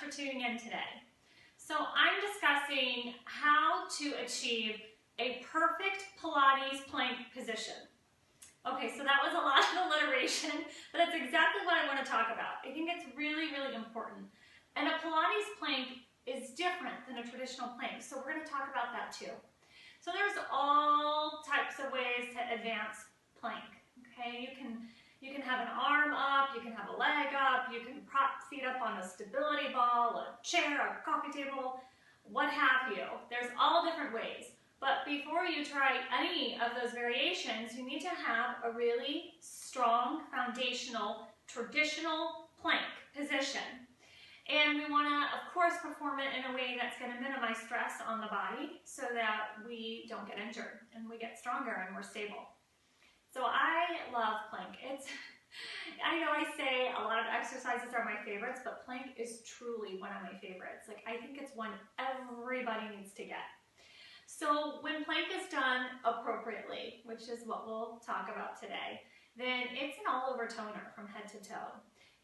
for tuning in today. So I'm discussing how to achieve a perfect Pilates plank position. Okay, so that was a lot of alliteration, but that's exactly what I want to talk about. I think it's really, really important. And a Pilates plank is different than a traditional plank, so we're going to talk about that too. So there's all types of ways to advance plank. Okay, you can have an arm up, you can have a leg up, you can prop feet up on a stability ball, a chair, a coffee table, what have you. There's all different ways. But before you try any of those variations, you need to have a really strong, foundational, traditional plank position. And we want to, of course, perform it in a way that's going to minimize stress on the body so that we don't get injured and we get stronger and more stable. So I love plank. I know I say a lot of exercises are my favorites, but plank is truly one of my favorites. Like, I think it's one everybody needs to get. So when plank is done appropriately, which is what we'll talk about today, then it's an all-over toner from head to toe.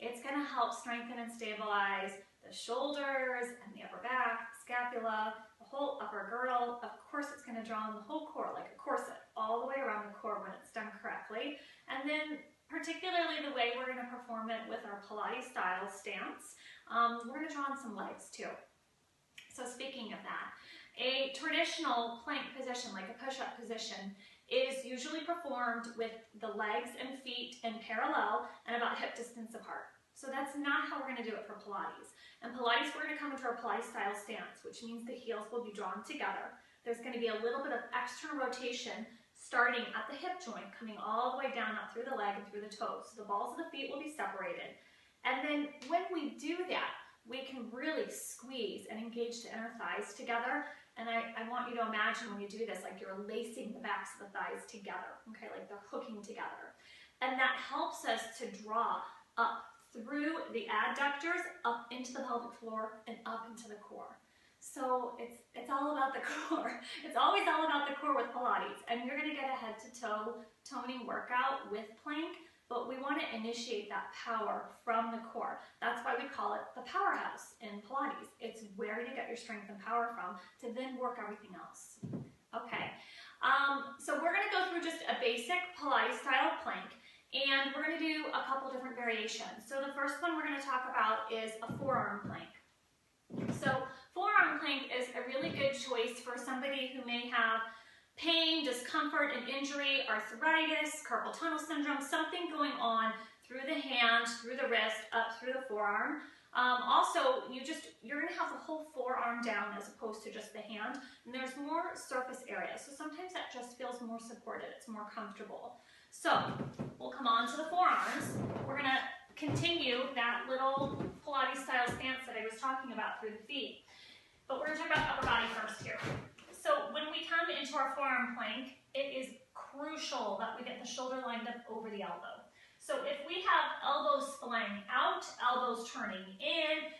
It's going to help strengthen and stabilize the shoulders and the upper back, the scapula, the whole upper girdle. Of course, it's going to draw on the whole core like a corset, all the way around the core when it's done correctly. And then particularly the way we're going to perform it with our Pilates-style stance, we're going to draw on some legs too. So speaking of that, a traditional plank position, like a push-up position, is usually performed with the legs and feet in parallel and about hip distance apart. So that's not how we're going to do it for Pilates. In Pilates, we're going to come into our Pilates-style stance, which means the heels will be drawn together. There's going to be a little bit of external rotation starting at the hip joint, coming all the way down up through the leg and through the toes. So the balls of the feet will be separated. And then when we do that, we can really squeeze and engage the inner thighs together. And I want you to imagine when you do this, like you're lacing the backs of the thighs together, okay, like they're hooking together. And that helps us to draw up through the adductors, up into the pelvic floor, and up into the core. So it's all about the core. It's always all about the core with Pilates. And you're going to get a head-to-toe toning workout with plank, but we want to initiate that power from the core. That's why we call it the powerhouse in Pilates. It's where you get your strength and power from to then work everything else. Okay, so we're going to go through just a basic Pilates-style plank, and we're going to do a couple different variations. So the first one we're going to talk about is a forearm plank. So forearm plank is a really good choice for somebody who may have pain, discomfort, and injury, arthritis, carpal tunnel syndrome, something going on through the hand, through the wrist, up through the forearm. Also, you're going to have the whole forearm down as opposed to just the hand, and there's more surface area. So sometimes that just feels more supported, it's more comfortable. So we'll come on to the forearms. We're going to continue that little Pilates-style stance that I was talking about through the feet. But we're going to talk about upper body first here. So when we come into our forearm plank, it is crucial that we get the shoulder lined up over the elbow. So if we have elbows splaying out, elbows turning in,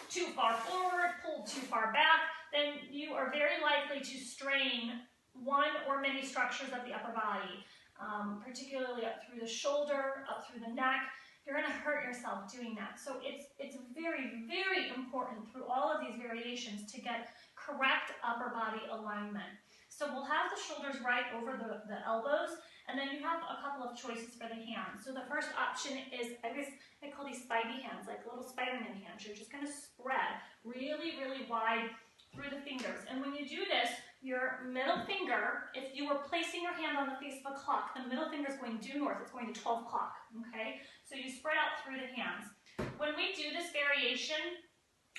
too far forward, pulled too far back, then you are very likely to strain one or many structures of the upper body, particularly up through the shoulder, up through the neck. You're going to hurt yourself doing that. So it's very, very important through all of these variations to get correct upper body alignment. So we'll have the shoulders right over the elbows, and then you have a couple of choices for the hands. So the first option is, I call these Spidey hands, like little Spider-Man hands. You're just going to spread really, really wide through the fingers. And when you do this, your middle finger, if you were placing your hand on the face of a clock, the middle finger is going due north. It's going to 12 o'clock, okay? So you spread out through the hands. When we do this variation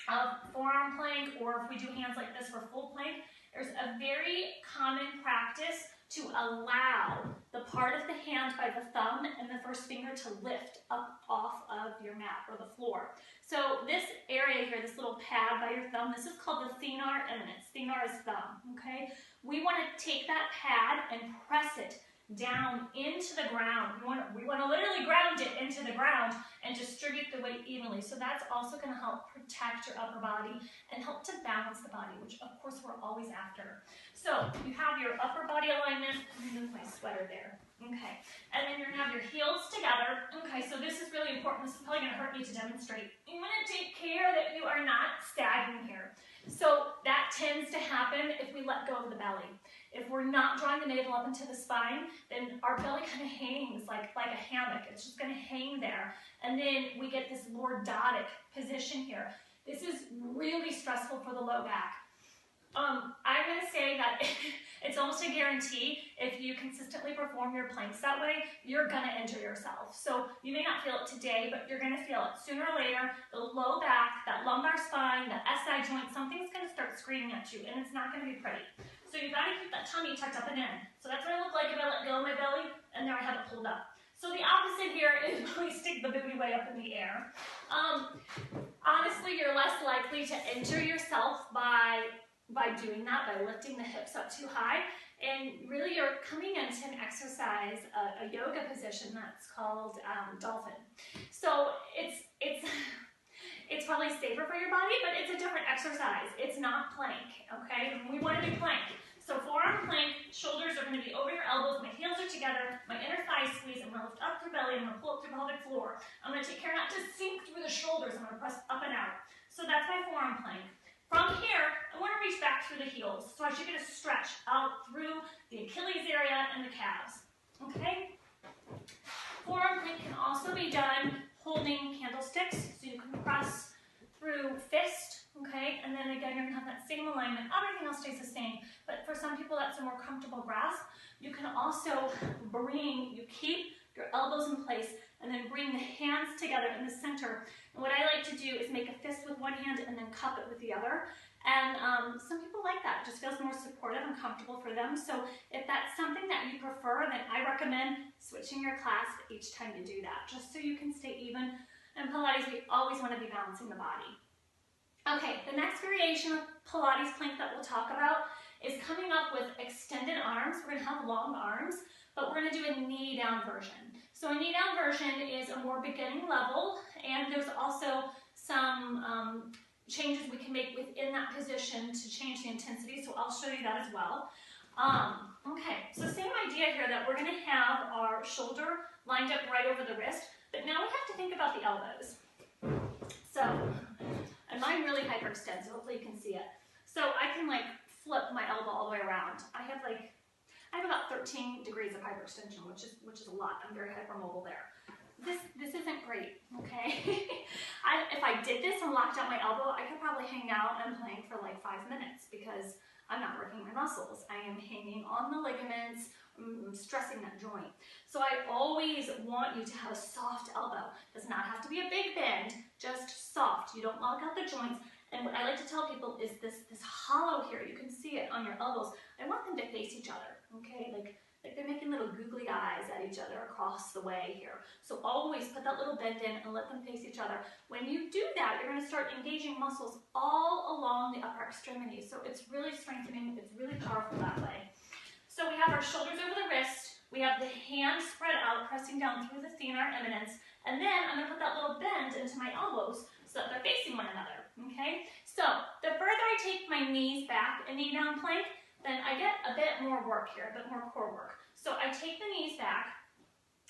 of forearm plank, or if we do hands like this for full plank, there's a very common practice to allow the part of the hand by the thumb and the first finger to lift up off of your mat or the floor. So this area here, this little pad by your thumb, this is called the thenar eminence. Thenar is thumb, okay? We want to take that pad and press it down into the ground. We want to literally ground it into the ground and distribute the weight evenly. So that's also going to help protect your upper body and help to balance the body, which of course we're always after. So you have your upper body alignment. Let me move my sweater there. Okay, and then you're going to have your heels together. Okay, so this is really important. This is probably going to hurt me to demonstrate. You want to take care that you are not stagnant here. So that tends to happen if we let go of the belly. If we're not drawing the navel up into the spine, then our belly kind of hangs like a hammock. It's just going to hang there. And then we get this lordotic position here. This is really stressful for the low back. I'm going to say that it's almost a guarantee if you consistently perform your planks that way, you're going to injure yourself. So you may not feel it today, but you're going to feel it sooner or later. The low back, that lumbar spine, the SI joint, something's going to start screaming at you, and it's not going to be pretty. So you've got to keep that tummy tucked up and in. So that's what I look like if I let go of my belly, and there I have it pulled up. So the opposite here is really stick the booty way up in the air. Honestly, you're less likely to injure yourself by doing that, by lifting the hips up too high. And really you're coming into an exercise, a yoga position that's called dolphin. So it's probably safer for your body, but it's a different exercise. It's not plank, okay? We want to do plank. So forearm plank, shoulders are going to be over your elbows, my heels are together, my inner thighs squeeze, I'm going to lift up through belly, I'm going to pull up through pelvic floor. I'm going to take care not to sink through the shoulders, I'm going to press up and out. So that's my forearm plank. From here, I want to reach back through the heels. So I should get a stretch out through the Achilles area and the calves. Okay? Forearm plank can also be done holding candlesticks. So you can press through fist. Okay? And then again, you're going to have that same alignment. Everything else stays the same. But for some people, that's a more comfortable grasp. You can also you keep your elbows in place and then bring the hands together in the center. And what I like to do is make a fist with one hand and then cup it with the other. And some people like that. It just feels more supportive and comfortable for them. So if that's something that you prefer, then I recommend switching your clasp each time you do that, just so you can stay even. In Pilates, we always want to be balancing the body. Okay, the next variation of Pilates plank that we'll talk about is coming up with extended arms. We're going to have long arms, but we're going to do a knee down version. So a knee down version is a more beginning level, and there's also some changes we can make within that position to change the intensity, so I'll show you that as well. Okay, so same idea here that we're going to have our shoulder lined up right over the wrist, but now we have to think about the elbows. So, and mine really hyperextends, so hopefully you can see it. So I can like flip my elbow all the way around. I have about 13 degrees of hyperextension, which is a lot. I'm very hypermobile there. This isn't great, okay? If I did this and locked out my elbow, I could probably hang out and plank for like 5 minutes because I'm not working my muscles. I am hanging on the ligaments, stressing that joint. So I always want you to have a soft elbow. Does not have to be a big bend, just soft. You don't lock out the joints. And what I like to tell people is this hollow here, you can see it on your elbows. I want them to face each other, okay? Like they're making little googly eyes at each other across the way here. So always put that little bend in and let them face each other. When you do that, you're going to start engaging muscles all along the upper extremities. So it's really strengthening, it's really powerful that way. So we have our shoulders over the wrist, we have the hands spread out, pressing down through the thenar eminence, and then I'm going to put that little bend into my elbows so that they're facing one another. Okay, so the further I take my knees back, a knee down plank, then I get a bit more work here, a bit more core work. So I take the knees back.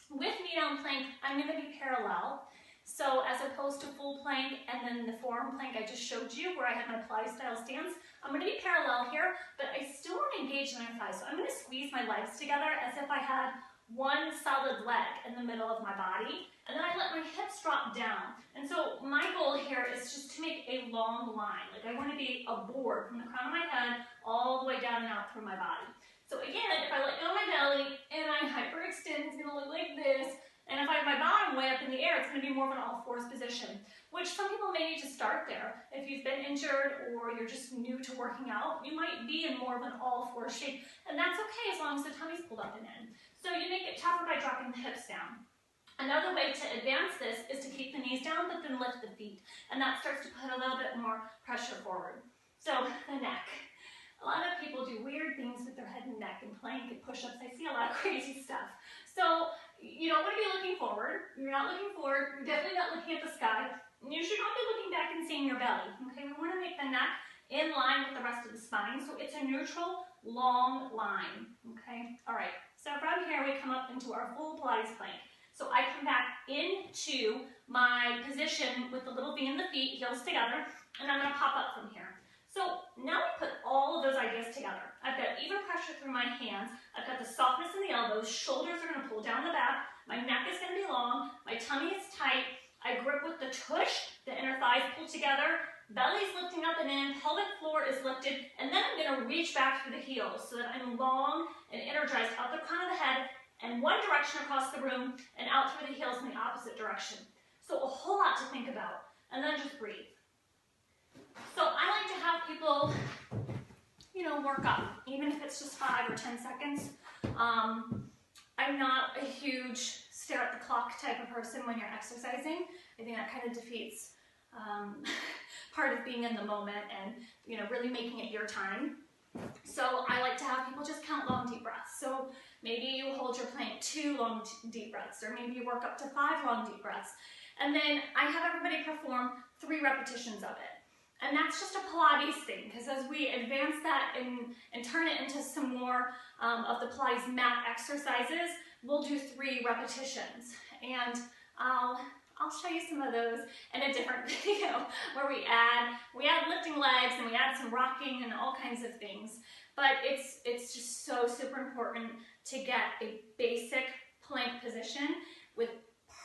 With knee down plank, I'm going to be parallel. So as opposed to full plank and then the forearm plank I just showed you where I had my pilates-style stance, I'm going to be parallel here, but I still want to engage the inner thighs. So I'm going to squeeze my legs together as if I had one solid leg in the middle of my body, and then I let my hips drop down. And so my goal here is just to make a long line. Like I want to be a board from the crown of my head all the way down and out through my body. So again, if I let go of my belly and I hyperextend, it's going to look like this. And if I have my bottom way up in the air, it's going to be more of an all-fours position, which some people may need to start there. If you've been injured or you're just new to working out, you might be in more of an all-fours shape, and that's okay as long as the tummy's pulled up and in. So you make it tougher by dropping the hips down. Another way to advance this is to keep the knees down, but then lift the feet, and that starts to put a little bit more pressure forward. So the neck. A lot of people do weird things with their head and neck and plank and push-ups. I see a lot of crazy stuff. So you don't want to be looking forward. You're not looking forward. You're definitely not looking at the sky. You should not be looking back and seeing your belly. Okay, we want to make the neck in line with the rest of the spine, so it's a neutral, long line. Okay, all right. So from here we come up into our full Pilates plank. So I come back into my position with the little V in the feet, heels together, and I'm going to pop up from here. So now we put all of those ideas together. I've got even pressure through my hands. I've got the softness in the elbows. Shoulders are going to pull down the back. My neck is going to be long. My tummy is tight. I grip with the tush. The inner thighs pull together. Belly's lifting up and in. Pelvic floor is lifted. And then I'm going to reach back through the heels so that I'm long and energized out the crown of the head and one direction across the room and out through the heels in the opposite direction. So a whole lot to think about. And then just breathe. So I like to have people, you know, work up, even if it's just 5 or 10 seconds. I'm not a huge stare at the clock type of person when you're exercising. I think that kind of defeats part of being in the moment and, you know, really making it your time. So I like to have people just count long, deep breaths. So maybe you hold your plank 2 long, deep breaths, or maybe you work up to 5 long, deep breaths. And then I have everybody perform 3 repetitions of it. And that's just a Pilates thing, because as we advance that and turn it into some more of the Pilates mat exercises, we'll do 3 repetitions. And I'll show you some of those in a different video where we add lifting legs and we add some rocking and all kinds of things. But it's just so super important to get a basic plank position with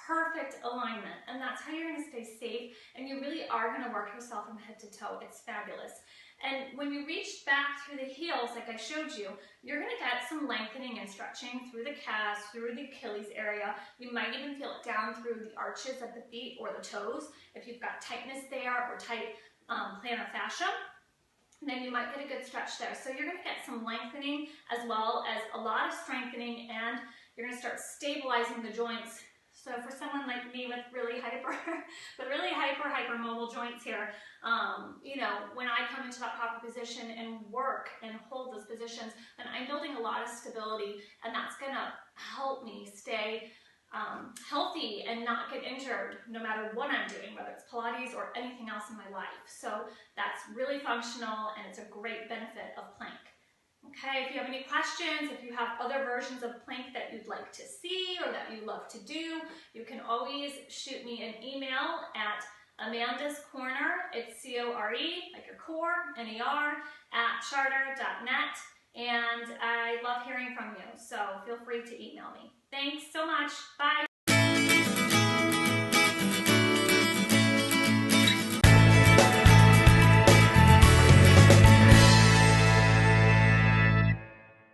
perfect alignment, and that's how you're going to stay safe, and you really are going to work yourself from head to toe. It's fabulous. And when you reach back through the heels, like I showed you, you're going to get some lengthening and stretching through the calves, through the Achilles area. You might even feel it down through the arches of the feet or the toes. If you've got tightness there or tight plantar fascia, then you might get a good stretch there. So you're going to get some lengthening as well as a lot of strengthening, and you're going to start stabilizing the joints. So for someone like me with really hyper mobile joints here, you know, when I come into that proper position and work and hold those positions, then I'm building a lot of stability, and that's going to help me stay healthy and not get injured no matter what I'm doing, whether it's Pilates or anything else in my life. So that's really functional, and it's a great benefit of plank. Okay, if you have any questions, if you have other versions of plank that you'd like to see or that you love to do, you can always shoot me an email at Amanda's Corner, it's C-O-R-E, like your core, N-E-R, @charter.net, and I love hearing from you, so feel free to email me. Thanks so much. Bye.